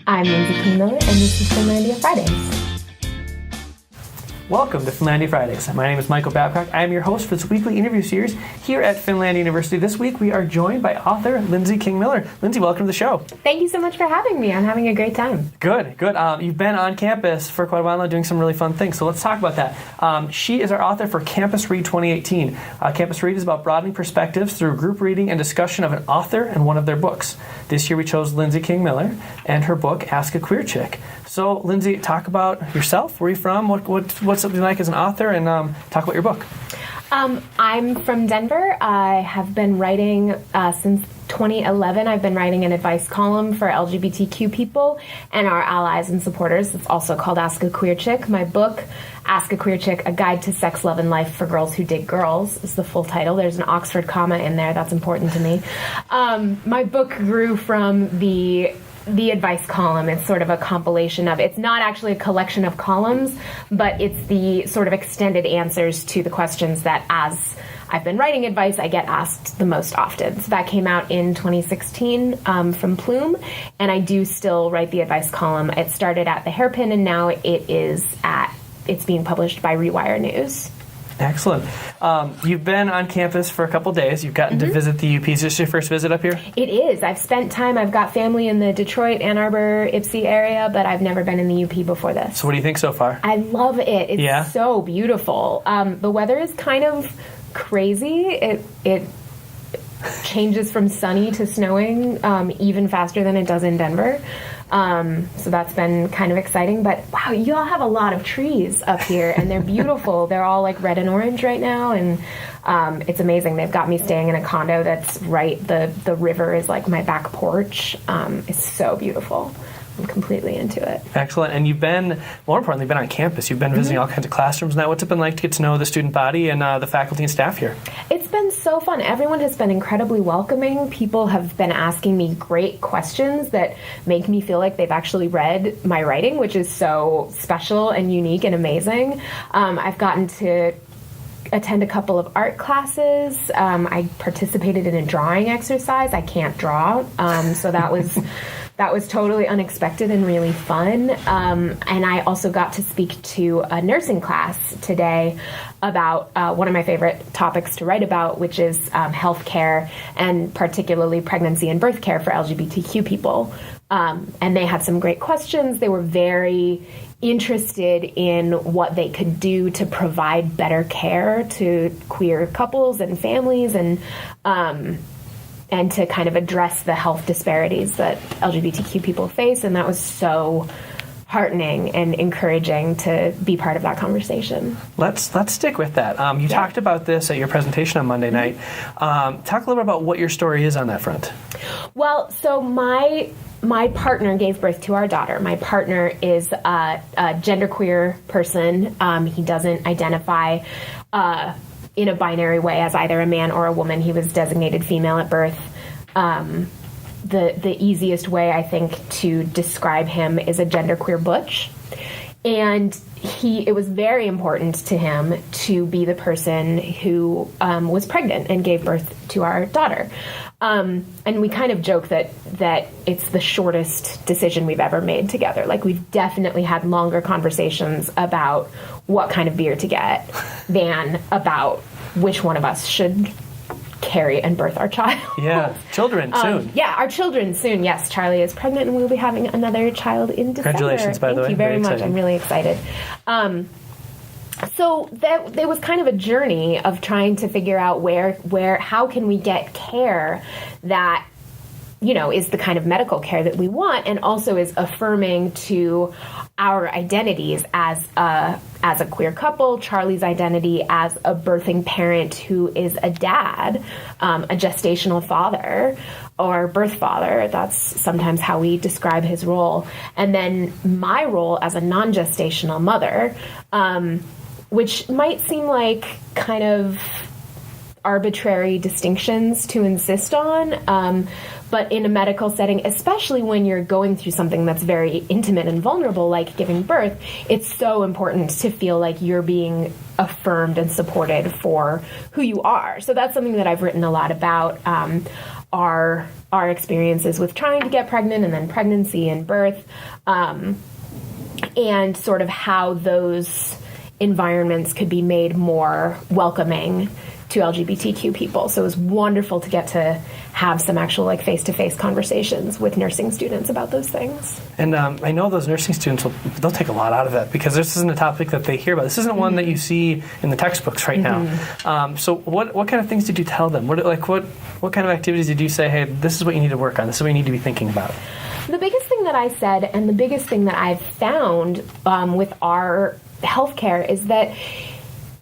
I'm Lindsay King-Miller, and this is Finlandia Fridays. Welcome to Finlandia Fridays. My name is Michael Babcock. I am your host for this weekly interview series here at Finlandia University. This week we are joined by author Lindsay King-Miller. Lindsay, welcome to the show. Thank you so much for having me. I'm having a great time. Good. You've been on campus for quite a while now doing some really fun things, so let's talk about that. She is our author for Campus Read 2018. Campus Read is about broadening perspectives through group reading and discussion of an author and one of their books. This year we chose Lindsay King-Miller and her book, Ask a Queer Chick. So, Lindsay, talk about yourself. Where are you from? What's something like as an author? And talk about your book. I'm from Denver. I have been writing since 2011. I've been writing an advice column for LGBTQ people and our allies and supporters. It's also called Ask a Queer Chick. My book, Ask a Queer Chick, A Guide to Sex, Love, and Life for Girls Who Dig Girls, is the full title. There's an Oxford comma in there. That's important to me. My book grew from the advice column. It's sort of a compilation of, it's not actually a collection of columns, but it's the sort of extended answers to the questions that, as I've been writing advice, I get asked the most often. So that came out in 2016 from Plume, and I do still write the advice column. It started at The Hairpin, and now it's being published by Rewire News. Excellent. You've been on campus for a couple days. You've gotten to visit the UP. Is this your first visit up here? It is. I've spent time. I've got family in the Detroit, Ann Arbor, Ypsi area, but I've never been in the UP before this. So what do you think so far? I love it. It's so beautiful. The weather is kind of crazy. It changes from sunny to snowing even faster than it does in Denver. So that's been kind of exciting, but wow, you all have a lot of trees up here and they're beautiful. They're all like red and orange right now, and it's amazing. They've got me staying in a condo that's the river is like my back porch. It's so beautiful. I'm completely into it. Excellent. And more importantly, been on campus. You've been visiting all kinds of classrooms now. What's it been like to get to know the student body and the faculty and staff here? It's been so fun. Everyone has been incredibly welcoming. People have been asking me great questions that make me feel like they've actually read my writing, which is so special and unique and amazing. I've gotten to attend a couple of art classes. I participated in a drawing exercise. I can't draw, so that was totally unexpected and really fun. And I also got to speak to a nursing class today about one of my favorite topics to write about, which is healthcare, and particularly pregnancy and birth care for LGBTQ people. And they had some great questions. They were very interested in what they could do to provide better care to queer couples and families, and to kind of address the health disparities that LGBTQ people face. And that was so heartening and encouraging to be part of that conversation. Let's stick with that. You talked about this at your presentation on Monday night. Talk a little bit about what your story is on that front. Well, so my partner gave birth to our daughter. My partner is a genderqueer person. He doesn't identify in a binary way as either a man or a woman. He was designated female at birth. The easiest way, I think, to describe him is a genderqueer butch. And it was very important to him to be the person who was pregnant and gave birth to our daughter. And we kind of joke that it's the shortest decision we've ever made together. Like, we've definitely had longer conversations about what kind of beer to get than about which one of us should carry and birth our child. Yeah, children soon. Our children soon. Yes, Charlie is pregnant and we'll be having another child in December. Congratulations, by the way. Thank you very much. Exciting. I'm really excited. So there was kind of a journey of trying to figure out how can we get care that, is the kind of medical care that we want, and also is affirming to our identities as a queer couple, Charlie's identity as a birthing parent who is a dad, a gestational father, or birth father. That's sometimes how we describe his role. And then my role as a non-gestational mother, which might seem like kind of arbitrary distinctions to insist on, but in a medical setting, especially when you're going through something that's very intimate and vulnerable, like giving birth, it's so important to feel like you're being affirmed and supported for who you are. So that's something that I've written a lot about, our experiences with trying to get pregnant and then pregnancy and birth, and sort of how those environments could be made more welcoming to LGBTQ people. So it was wonderful to get to have some actual like face-to-face conversations with nursing students about those things. And I know those nursing students, they'll take a lot out of it because this isn't a topic that they hear about. This isn't one that you see in the textbooks right now. So what kind of things did you tell them? What kind of activities did you say, hey, this is what you need to work on, this is what you need to be thinking about? The biggest thing that I said, and the biggest thing that I've found with our healthcare, is that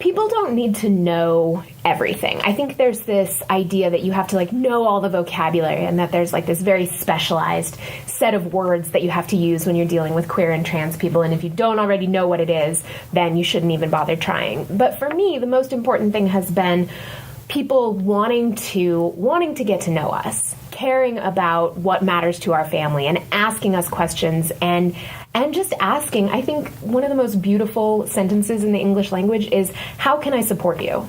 people don't need to know everything. I think there's this idea that you have to like know all the vocabulary, and that there's like this very specialized set of words that you have to use when you're dealing with queer and trans people. And if you don't already know what it is, then you shouldn't even bother trying. But for me, the most important thing has been people wanting to get to know us, caring about what matters to our family, and asking us questions, and just asking. I think one of the most beautiful sentences in the English language is, how can I support you?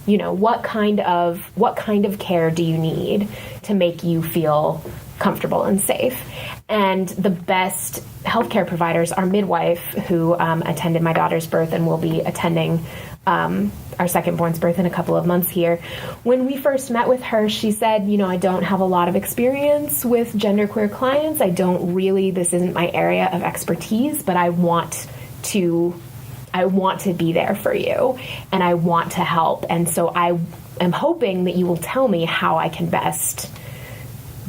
You know, what kind of care do you need to make you feel comfortable and safe? And the best healthcare providers are midwife, who attended my daughter's birth and will be attending our second-born's birth in a couple of months here. When we first met with her, she said, you know, I don't have a lot of experience with genderqueer clients. This isn't my area of expertise, but I want to be there for you, and I want to help. And so I am hoping that you will tell me how I can best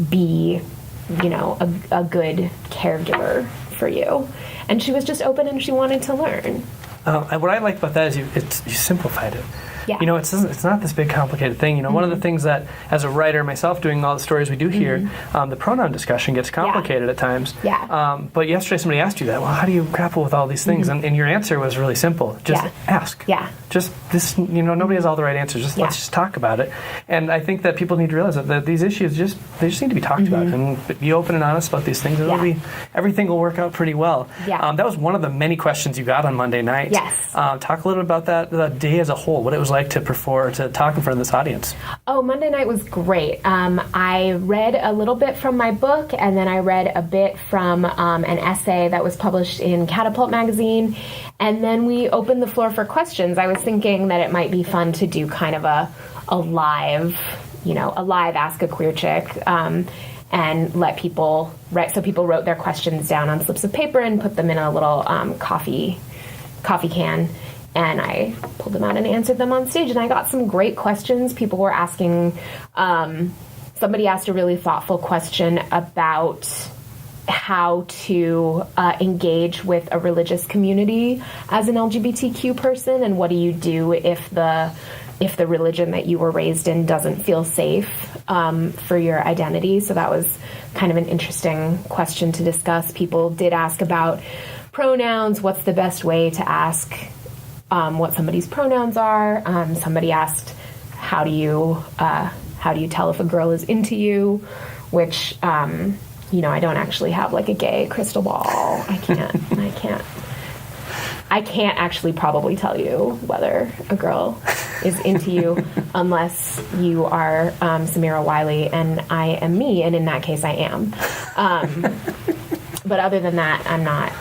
be, you know, a good caregiver for you. And she was just open, and she wanted to learn. What I like about that is you simplified it. Yeah. You know, it's not this big complicated thing. You know, one of the things that, as a writer myself, doing all the stories we do here, the pronoun discussion gets complicated at times. Yeah. But yesterday somebody asked you that. Well, how do you grapple with all these things? And your answer was really simple. Just ask. Yeah. Just this. You know, nobody has all the right answers. Let's just talk about it. And I think that people need to realize that these issues they just need to be talked about, and be open and honest about these things. And everything will work out pretty well. Yeah. That was one of the many questions you got on Monday night. Yes. Talk a little bit about that, the day as a whole, what it was like to talk in front of this audience. Oh, Monday night was great. I read a little bit from my book, and then I read a bit from an essay that was published in Catapult magazine, and then we opened the floor for questions. I was thinking that it might be fun to do kind of a live Ask a Queer Chick, and let people write. So people wrote their questions down on slips of paper and put them in a little coffee can, and I pulled them out and answered them on stage, and I got some great questions. People were asking, somebody asked a really thoughtful question about how to engage with a religious community as an LGBTQ person, and what do you do if the religion that you were raised in doesn't feel safe for your identity. So that was kind of an interesting question to discuss. People did ask about pronouns. What's the best way to ask what somebody's pronouns are? Somebody asked, how do you tell if a girl is into you? Which, I don't actually have like a gay crystal ball. I can't actually probably tell you whether a girl is into you unless you are Samira Wiley and I am me, and in that case I am. But other than that, I'm not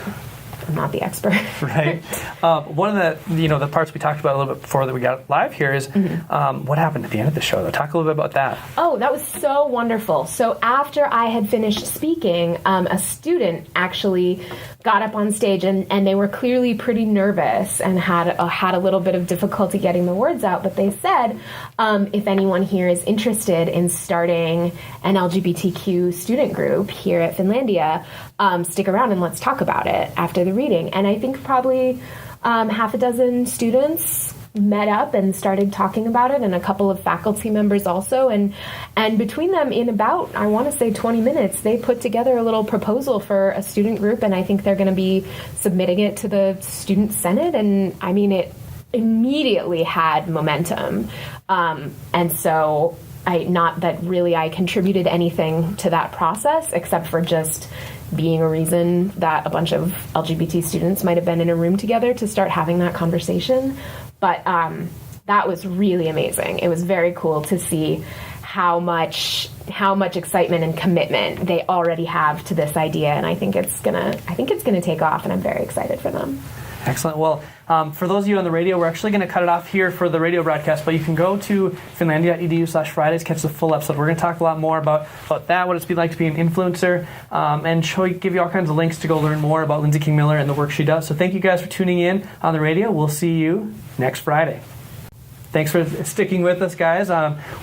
the expert. Right. One of the parts we talked about a little bit before that we got live here is what happened at the end of the show, though. Talk a little bit about that. Oh, that was so wonderful. So after I had finished speaking, a student actually got up on stage, and they were clearly pretty nervous and had a little bit of difficulty getting the words out, but they said, if anyone here is interested in starting an LGBTQ student group here at Finlandia, stick around and let's talk about it after the reading. And I think probably half a dozen students met up and started talking about it, and a couple of faculty members also, and between them, in about, I want to say 20 minutes, they put together a little proposal for a student group, and I think they're going to be submitting it to the student senate. And I mean, it immediately had momentum, and so not that really I contributed anything to that process except for just being a reason that a bunch of LGBT students might have been in a room together to start having that conversation. But that was really amazing. It was very cool to see how much excitement and commitment they already have to this idea, and I think it's gonna take off, and I'm very excited for them. Excellent. Well, for those of you on the radio, we're actually going to cut it off here for the radio broadcast, but you can go to finlandia.edu/Fridays, catch the full episode. We're going to talk a lot more about that, what it's been like to be an influencer, and give you all kinds of links to go learn more about Lindsay King-Miller and the work she does. So thank you guys for tuning in on the radio. We'll see you next Friday. Thanks for sticking with us, guys.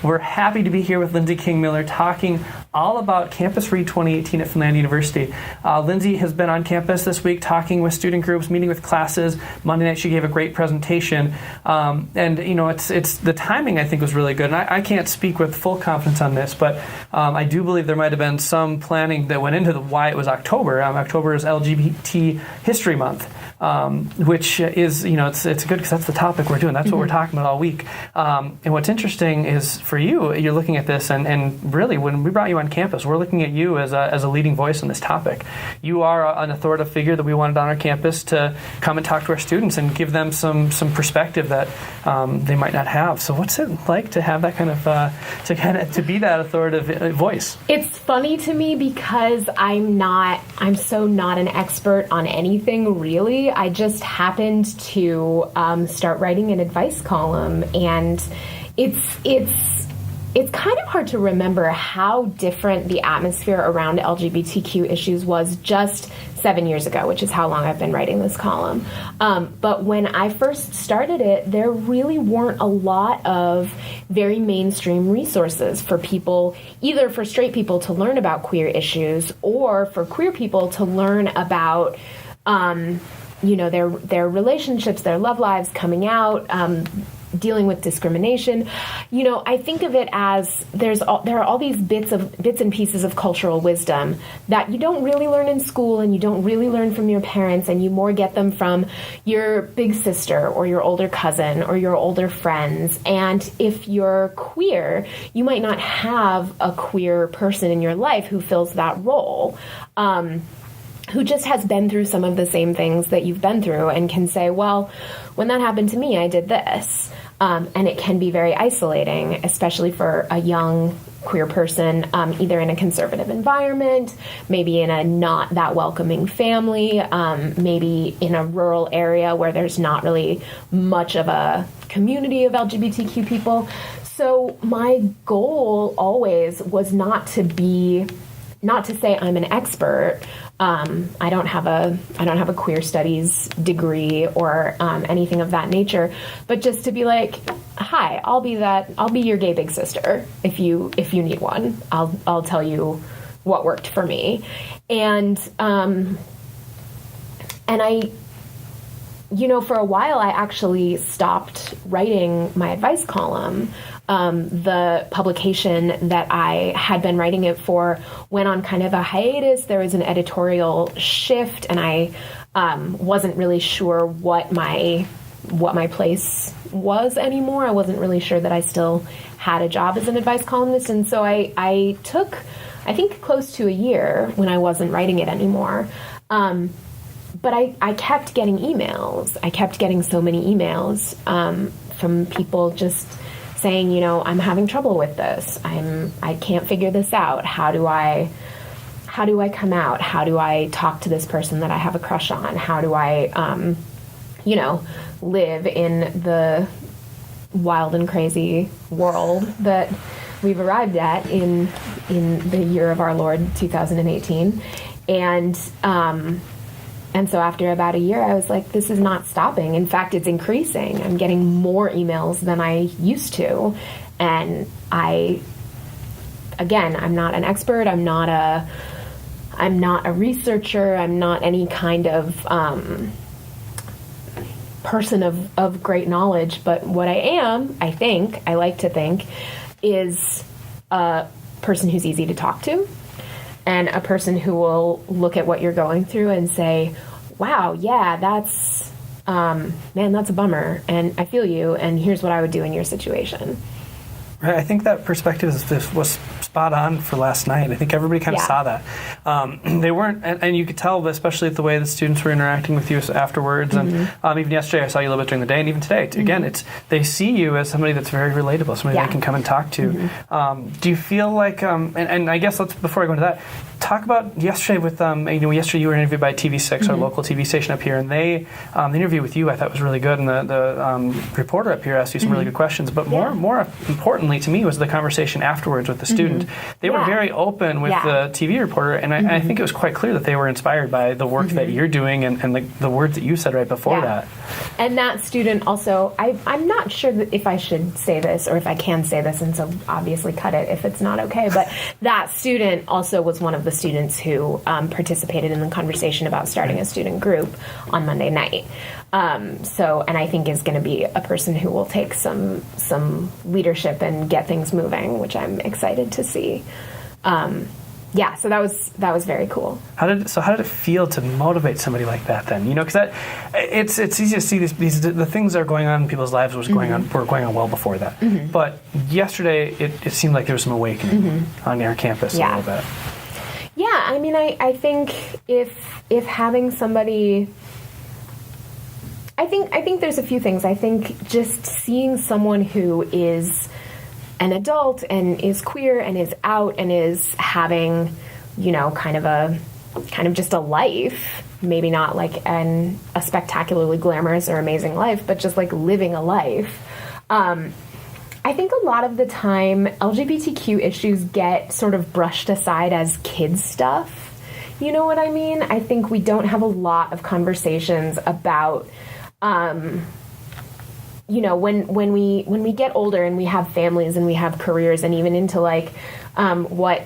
We're happy to be here with Lindsay King-Miller talking all about Campus Read 2018 at Finlandia University. Lindsay has been on campus this week talking with student groups, meeting with classes. Monday night she gave a great presentation. And, it's the timing, I think, was really good. And I can't speak with full confidence on this, but I do believe there might have been some planning that went into why it was October. October is LGBT History Month. Which is, it's good because that's the topic we're doing. That's what we're talking about all week. And what's interesting is for you're looking at this, and really when we brought you on campus, we're looking at you as a leading voice on this topic. You are an authoritative figure that we wanted on our campus to come and talk to our students and give them some perspective that they might not have. So what's it like to have that kind of, to be that authoritative voice? It's funny to me because I'm so not an expert on anything really. I just happened to start writing an advice column, and it's kind of hard to remember how different the atmosphere around LGBTQ issues was just 7 years ago, which is how long I've been writing this column. But when I first started it, there really weren't a lot of very mainstream resources for people, either for straight people to learn about queer issues or for queer people to learn about their relationships, their love lives, coming out, dealing with discrimination. I think of it as there are all these bits and pieces of cultural wisdom that you don't really learn in school, and you don't really learn from your parents, and you more get them from your big sister or your older cousin or your older friends. And if you're queer, you might not have a queer person in your life who fills that role. Who just has been through some of the same things that you've been through and can say, well, when that happened to me, I did this. And it can be very isolating, especially for a young queer person, either in a conservative environment, maybe in a not that welcoming family, maybe in a rural area where there's not really much of a community of LGBTQ people. So my goal always was not to say I'm an expert. I don't have a queer studies degree or anything of that nature, but just to be like, hi, I'll be your gay big sister if you need one. I'll tell you what worked for me. And I, for a while I actually stopped writing my advice column. The publication that I had been writing it for went on kind of a hiatus. There was an editorial shift, and I wasn't really sure what my place was anymore. I wasn't really sure that I still had a job as an advice columnist, and so I took, I think, close to a year when I wasn't writing it anymore. But I kept getting emails. I kept getting so many emails from people just saying, I'm having trouble with this. I can't figure this out. How do I come out? How do I talk to this person that I have a crush on? How do I, live in the wild and crazy world that we've arrived at in the year of our Lord 2018? And so after about a year, I was like, this is not stopping. In fact, it's increasing. I'm getting more emails than I used to. And I'm not an expert. I'm not a researcher. I'm not any kind of person of great knowledge. But what I am, I like to think, is a person who's easy to talk to. And a person who will look at what you're going through and say, wow, yeah, that's a bummer. And I feel you. And here's what I would do in your situation. Right. I think that perspective was spot spot on for last night. I think everybody kind of saw that. They weren't, and you could tell, especially the way the students were interacting with you afterwards, and even yesterday I saw you a little bit during the day, and even today. Again, they see you as somebody that's very relatable, somebody they can come and talk to. Do you feel like, and I guess before I go into that, talk about yesterday with, yesterday you were interviewed by TV6, our local TV station up here, and the interview with you I thought was really good, and the reporter up here asked you some really good questions, but more importantly to me was the conversation afterwards with the student. They were very open with the TV reporter, and I think it was quite clear that they were inspired by the work that you're doing and the words that you said right before that. And that student also, I'm not sure that if I should say this or if I can say this, and so obviously cut it if it's not okay, but that student also was one of the students who participated in the conversation about starting a student group on Monday night. And I think is going to be a person who will take some leadership and get things moving, which I'm excited to see. So that was very cool. How did it feel to motivate somebody like that then? Because it's easy to see the things that are going on in people's lives were going on well before that. But yesterday it seemed like there was some awakening on our campus a little bit. Yeah, I mean, I think if having somebody, I think there's a few things. I think just seeing someone who is an adult and is queer and is out and is having, kind of just a life, maybe not like a spectacularly glamorous or amazing life, but just like living a life. I think a lot of the time LGBTQ issues get sort of brushed aside as kids stuff. You know what I mean? I think we don't have a lot of conversations about, when we get older and we have families and we have careers and even into like what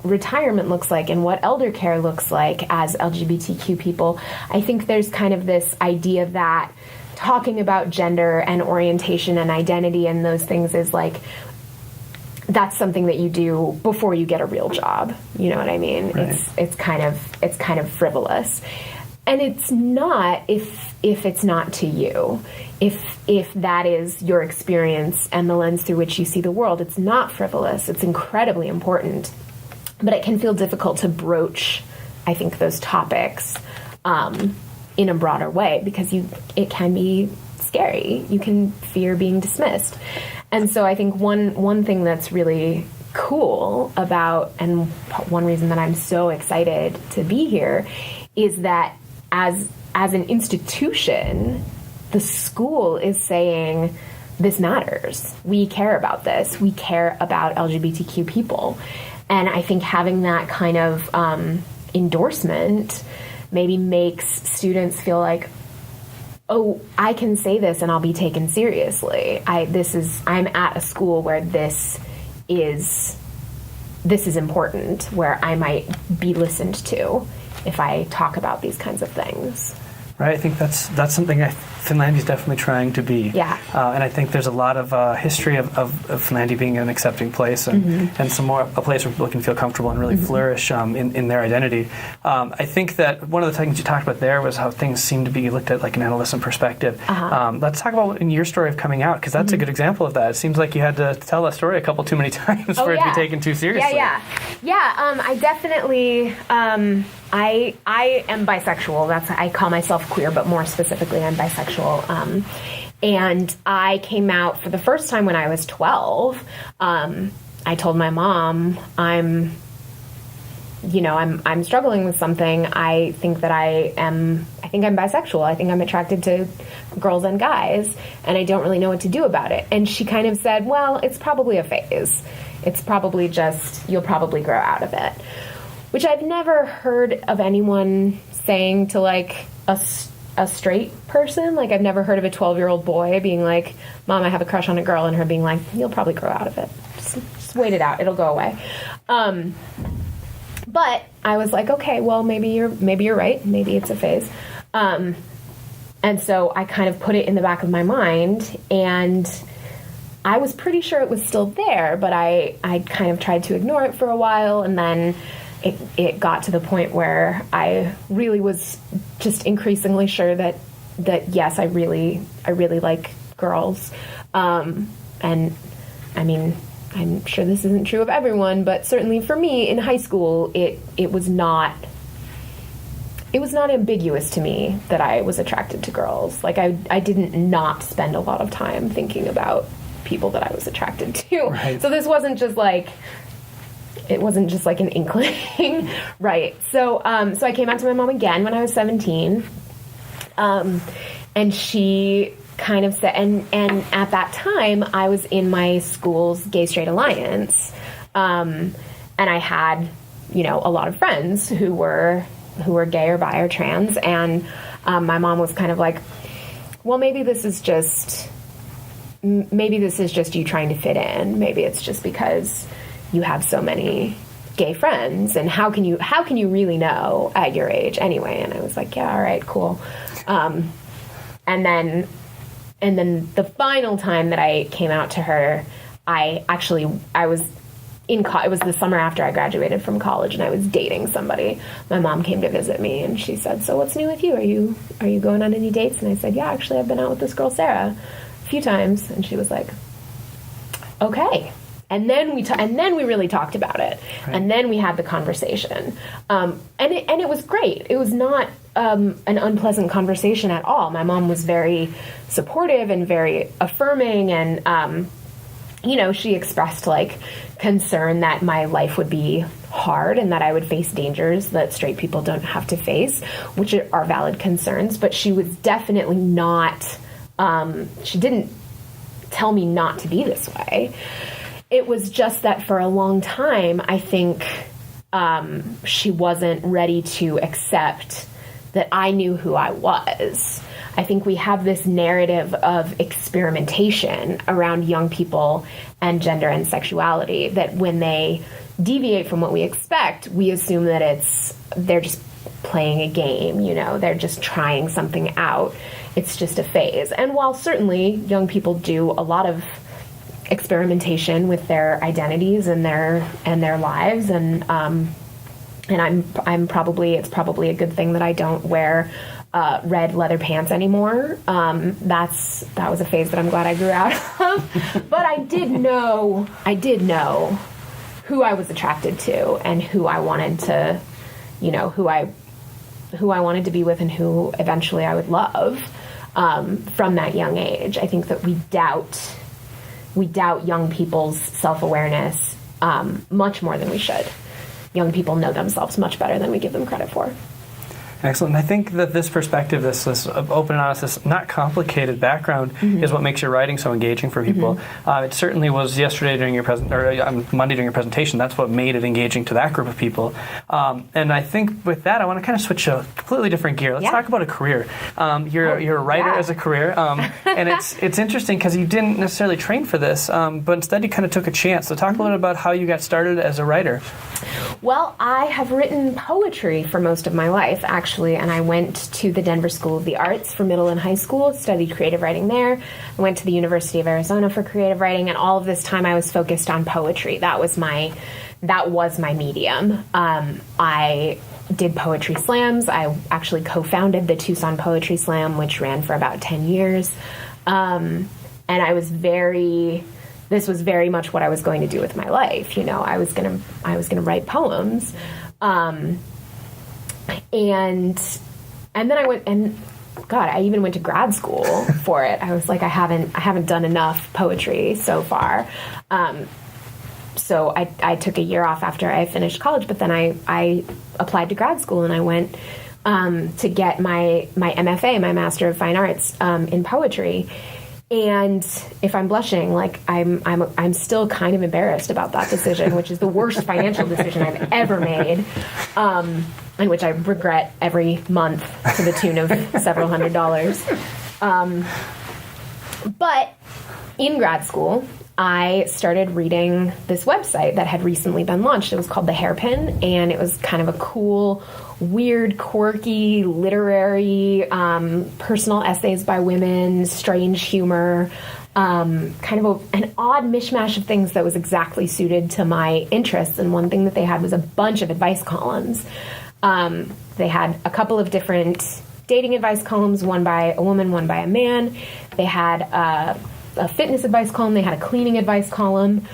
retirement looks like and what elder care looks like as LGBTQ people. I think there's kind of this idea that talking about gender and orientation and identity and those things is like, that's something that you do before you get a real job. You know what I mean? Right. It's kind of frivolous. And it's not if it's not to you. If that is your experience and the lens through which you see the world, it's not frivolous. It's incredibly important. But it can feel difficult to broach, I think, those topics in a broader way because it can be scary. You can fear being dismissed. And so I think one thing that's really cool about, and one reason that I'm so excited to be here, is that as an institution, the school is saying, this matters. We care about this. We care about LGBTQ people. And I think having that kind of endorsement maybe makes students feel like, oh, I can say this and I'll be taken seriously. I'm at a school where this is important, where I might be listened to if I talk about these kinds of things. Right, I think that's something Finlandia is definitely trying to be. Yeah. And I think there's a lot of history of Finlandia being an accepting place and a place where people can feel comfortable and really flourish in their identity. I think that one of the things you talked about there was how things seem to be looked at like an adolescent perspective. Let's talk about in your story of coming out, because that's a good example of that. It seems like you had to tell that story a couple too many times for it to be taken too seriously. Yeah. I definitely. I am bisexual. I call myself queer, but more specifically, I'm bisexual. And I came out for the first time when I was 12. I told my mom, I'm struggling with something. I think I'm bisexual. I think I'm attracted to girls and guys, and I don't really know what to do about it. And she kind of said, well, it's probably a phase. It's probably just, you'll probably grow out of it. Which I've never heard of anyone saying to like a straight person. Like I've never heard of a 12-year-old boy being like, Mom, I have a crush on a girl, and her being like, you'll probably grow out of it. Just wait it out. It'll go away. But I was like, okay, well, maybe you're right. Maybe it's a phase. And so I kind of put it in the back of my mind, and I was pretty sure it was still there, but I kind of tried to ignore it for a while, and then it got to the point where I really was just increasingly sure that yes, I really like girls. And I mean, I'm sure this isn't true of everyone, but certainly for me in high school, it was not ambiguous to me that I was attracted to girls. Like I didn't not spend a lot of time thinking about people that I was attracted to. Right. So this wasn't just like, it wasn't just like an inkling. Right. So I came out to my mom again when I was 17. And she kind of said, and at that time I was in my school's gay straight alliance. And I had, a lot of friends who were gay or bi or trans. And my mom was kind of like, well, maybe this is just you trying to fit in. Maybe it's just because you have so many gay friends, and how can you really know at your age anyway? And I was like, yeah, all right, cool. And then the final time that I came out to her, I was it was the summer after I graduated from college, and I was dating somebody. My mom came to visit me, and she said, so what's new with you? Are you going on any dates? And I said, yeah, actually I've been out with this girl, Sarah, a few times. And she was like, okay. And then we really talked about it. Right. And then we had the conversation. And it was great. It was not an unpleasant conversation at all. My mom was very supportive and very affirming, and she expressed like concern that my life would be hard and that I would face dangers that straight people don't have to face, which are valid concerns. But she was definitely not, she didn't tell me not to be this way. It was just that for a long time, I think she wasn't ready to accept that I knew who I was. I think we have this narrative of experimentation around young people and gender and sexuality, that when they deviate from what we expect, we assume that they're just playing a game, they're just trying something out. It's just a phase. And while certainly young people do a lot of experimentation with their identities and their lives, and it's probably a good thing that I don't wear red leather pants anymore. That was a phase that I'm glad I grew out of. But I did know who I was attracted to and who I wanted to, who I wanted to be with and who eventually I would love from that young age. I think that we doubt young people's self-awareness much more than we should. Young people know themselves much better than we give them credit for. Excellent. I think that this perspective, this open and honest, this not complicated background is what makes your writing so engaging for people. It certainly was yesterday during your Monday during your presentation. That's what made it engaging to that group of people. And I think with that, I want to kind of switch a completely different gear. Let's talk about a career. You're a writer as a career, and it's interesting because you didn't necessarily train for this, but instead you kind of took a chance. So talk a little bit about how you got started as a writer. Well, I have written poetry for most of my life, actually, and I went to the Denver School of the Arts for middle and high school, studied creative writing there. I went to the University of Arizona for creative writing, and all of this time I was focused on poetry. That was my medium. I did poetry slams. I actually co-founded the Tucson Poetry Slam, which ran for about 10 years. And this was very much what I was going to do with my life. I was gonna write poems. And then I went, and God, I even went to grad school for it. I was like, I haven't done enough poetry so far. So I took a year off after I finished college, but then I applied to grad school, and I went to get my MFA, my Master of Fine Arts, in poetry. And if I'm blushing, like I'm still kind of embarrassed about that decision, which is the worst financial decision I've ever made, and which I regret every month to the tune of several $100s. But in grad school, I started reading this website that had recently been launched. It was called The Hairpin, and it was kind of a cool, weird, quirky, literary, personal essays by women, strange humor, kind of an odd mishmash of things that was exactly suited to my interests. And one thing that they had was a bunch of advice columns. They had a couple of different dating advice columns, one by a woman, one by a man. They had a fitness advice column. They had a cleaning advice column,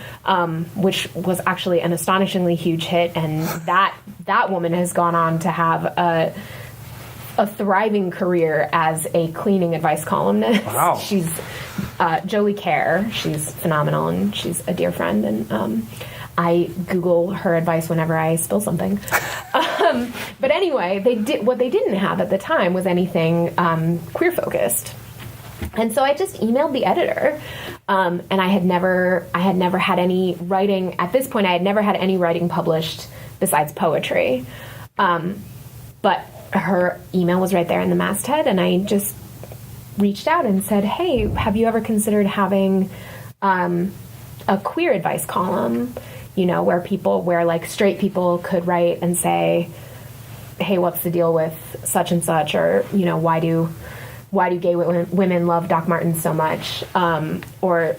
which was actually an astonishingly huge hit. And that woman has gone on to have a thriving career as a cleaning advice columnist. Wow. She's Jolie Kerr. She's phenomenal, and she's a dear friend. And I Google her advice whenever I spill something. But anyway, what they didn't have at the time was anything queer focused. And so I just emailed the editor, and I had never had any writing at this point. I had never had any writing published besides poetry, but her email was right there in the masthead, and I just reached out and said, "Hey, have you ever considered having a queer advice column? You know, where like straight people could write and say, hey, what's the deal with such and such, or you know, why do gay women love Doc Martens so much, or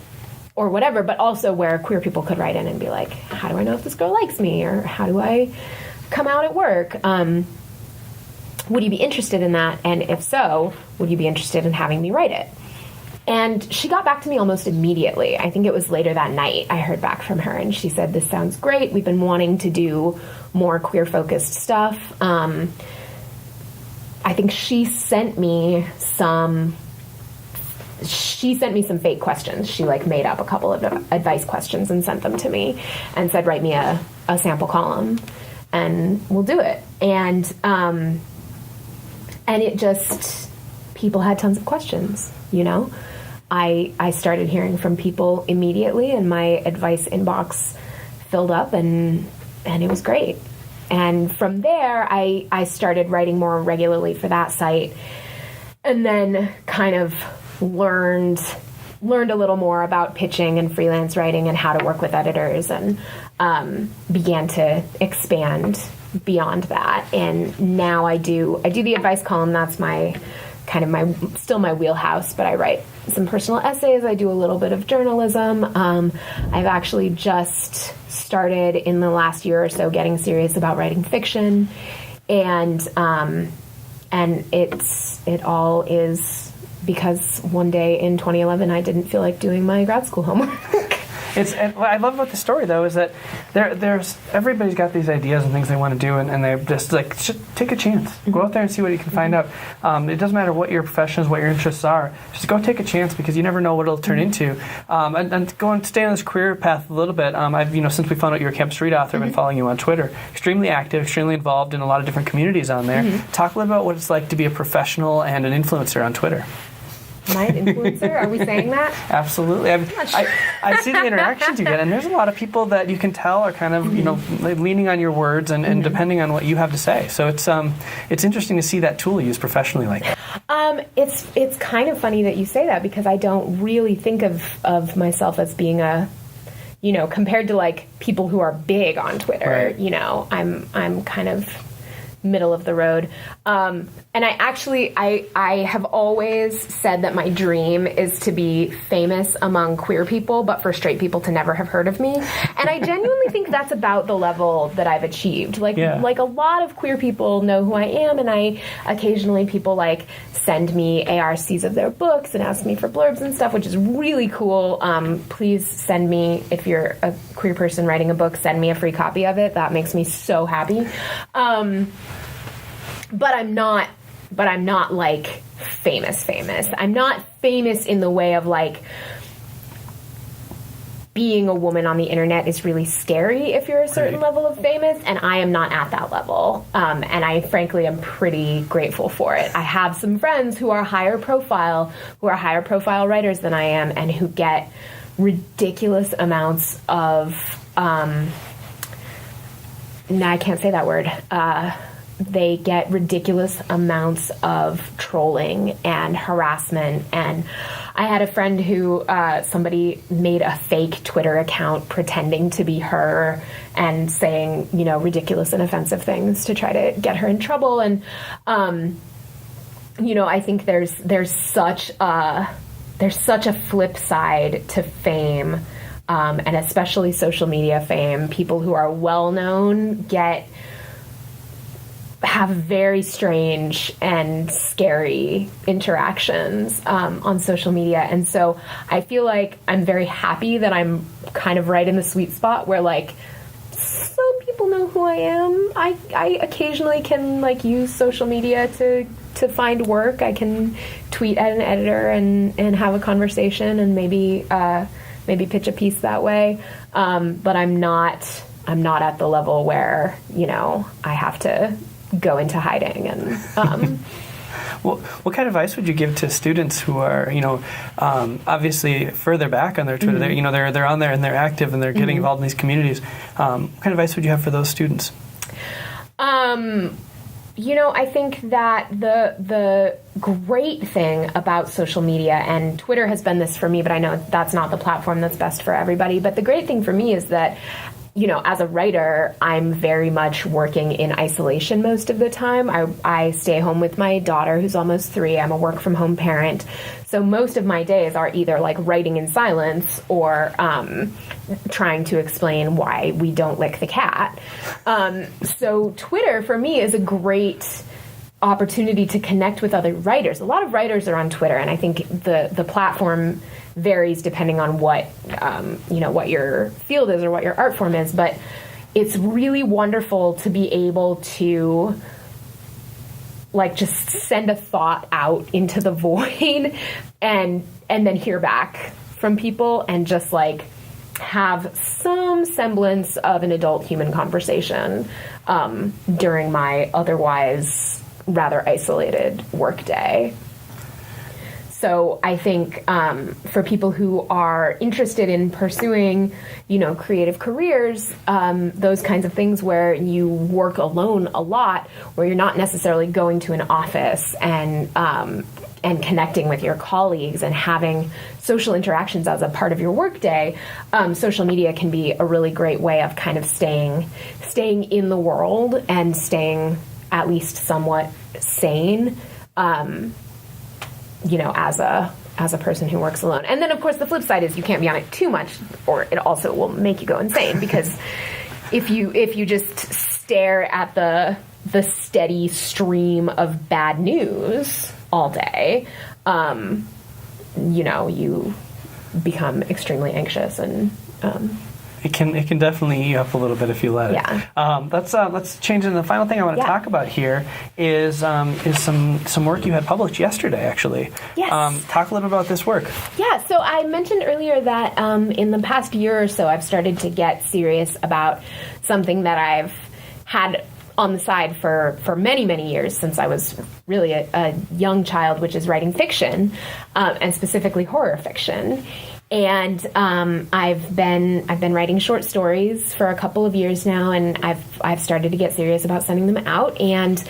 whatever, but also where queer people could write in and be like, how do I know if this girl likes me, or how do I come out at work? Would you be interested in that? And if so, would you be interested in having me write it?" And she got back to me almost immediately. I think it was later that night I heard back from her, and she said, "This sounds great. We've been wanting to do more queer-focused stuff." I think she sent me some fake questions. She like made up a couple of advice questions and sent them to me and said, "Write me a sample column and we'll do it." And it just, people had tons of questions, you know? I started hearing from people immediately, and my advice inbox filled up, and it was great. And from there, I started writing more regularly for that site, and then kind of learned a little more about pitching and freelance writing and how to work with editors, and began to expand beyond that. And now I do the advice column. That's still my wheelhouse, but I write some personal essays. I do a little bit of journalism. I've actually just started in the last year or so getting serious about writing fiction, and it all is because one day in 2011 I didn't feel like doing my grad school homework. And what I love about the story, though, is that there's everybody's got these ideas and things they want to do, and they're just like, take a chance. Go out there and see what you can find out. It doesn't matter what your profession is, what your interests are. Just go take a chance, because you never know what it'll turn into. And go and stay on this career path a little bit. I've since we found out you're a Campus Read author, I've been following you on Twitter. Extremely active, extremely involved in a lot of different communities on there. Talk a little about what it's like to be a professional and an influencer on Twitter. Am I an influencer? Are we saying that? Absolutely. I see the interactions you get, and there's a lot of people that you can tell are kind of, leaning on your words and depending on what you have to say. So it's interesting to see that tool used professionally like that. It's kind of funny that you say that, because I don't really think of myself as being compared to like people who are big on Twitter, right. I'm kind of middle of the road. And I have always said that my dream is to be famous among queer people, but for straight people to never have heard of me. And I genuinely think that's about the level that I've achieved. Like a lot of queer people know who I am, and occasionally people like send me ARCs of their books and ask me for blurbs and stuff, which is really cool. Please send me, if you're a queer person writing a book, send me a free copy of it. That makes me so happy. But I'm not like famous. I'm not famous in the way of like being a woman on the internet is really scary if you're a certain level of famous, and I am not at that level. And I frankly am pretty grateful for it. I have some friends who are higher profile writers than I am, and who get ridiculous amounts of I can't say that word. They get ridiculous amounts of trolling and harassment. And I had a friend who somebody made a fake Twitter account pretending to be her and saying, ridiculous and offensive things to try to get her in trouble. And, I think there's such a flip side to fame, and especially social media fame. People who are well known get have very strange and scary interactions on social media. And so I feel like I'm very happy that I'm kind of right in the sweet spot where, like, some people know who I am. I occasionally can, like, use social media to find work. I can tweet at an editor and have a conversation and maybe pitch a piece that way. But I'm not at the level where, you know, I have to go into hiding and Well, what kind of advice would you give to students who are, you know, obviously further back on their Twitter? They're, you know, they're on there and they're active and they're getting involved in these communities. What kind of advice would you have for those students? You know, I think that the great thing about social media, and Twitter has been this for me, but I know that's not the platform that's best for everybody, but the great thing for me is that, you know, as a writer, I'm very much working in isolation most of the time. I stay home with my daughter, who's almost 3. I'm a work-from-home parent. So most of my days are either, like, writing in silence or trying to explain why we don't lick the cat. So Twitter, for me, is a great opportunity to connect with other writers. A lot of writers are on Twitter, and I think the platform varies depending on what you know, what your field is or what your art form is, but it's really wonderful to be able to, like, just send a thought out into the void and then hear back from people and just, like, have some semblance of an adult human conversation during my otherwise rather isolated workday. So I think for people who are interested in pursuing, you know, creative careers, those kinds of things where you work alone a lot, where you're not necessarily going to an office and connecting with your colleagues and having social interactions as a part of your workday, social media can be a really great way of kind of staying in the world and staying at least somewhat sane. You know, as a person who works alone. And then, of course, the flip side is you can't be on it too much, or it also will make you go insane, because if you just stare at the steady stream of bad news all day, you know, you become extremely anxious and It can definitely eat you up a little bit if you let it. Yeah. Let's change. And the final thing I want to talk about here is some work you had published yesterday, actually. Yes. Talk a little bit about this work. Yeah. So I mentioned earlier that in the past year or so, I've started to get serious about something that I've had on the side for many, many years, since I was really a young child, which is writing fiction, and specifically horror fiction. And I've been writing short stories for a couple of years now, and I've started to get serious about sending them out. And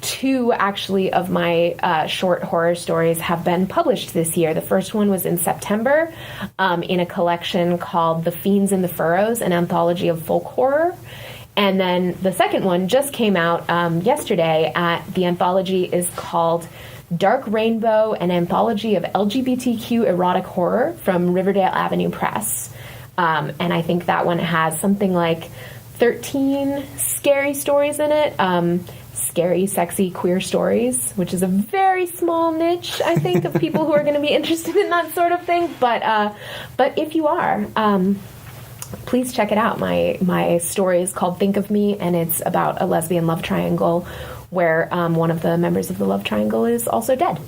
2 actually of my short horror stories have been published this year. The first one was in September in a collection called The Fiends in the Furrows, an anthology of folk horror. And then the second one just came out yesterday. The anthology is called Dark Rainbow, an anthology of LGBTQ erotic horror, from Riverdale Avenue Press. And I think that one has something like 13 scary stories in it. Scary, sexy, queer stories, which is a very small niche, I think, of people who are going to be interested in that sort of thing. But if you are, please check it out. My story is called Think of Me, and it's about a lesbian love triangle where one of the members of the love triangle is also dead.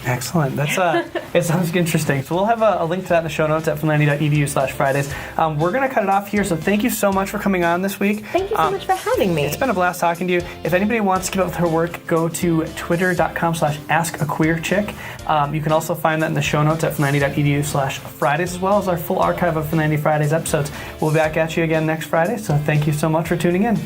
Excellent. That's it sounds interesting. So we'll have a link to that in the show notes at finlandia.edu/Fridays. We're going to cut it off here. So thank you so much for coming on this week. Thank you so much for having me. It's been a blast talking to you. If anybody wants to keep up with her work, go to twitter.com/askaqueerchick. You can also find that in the show notes at finlandia.edu/Fridays, as well as our full archive of Finlandia Fridays episodes. We'll be back at you again next Friday. So thank you so much for tuning in.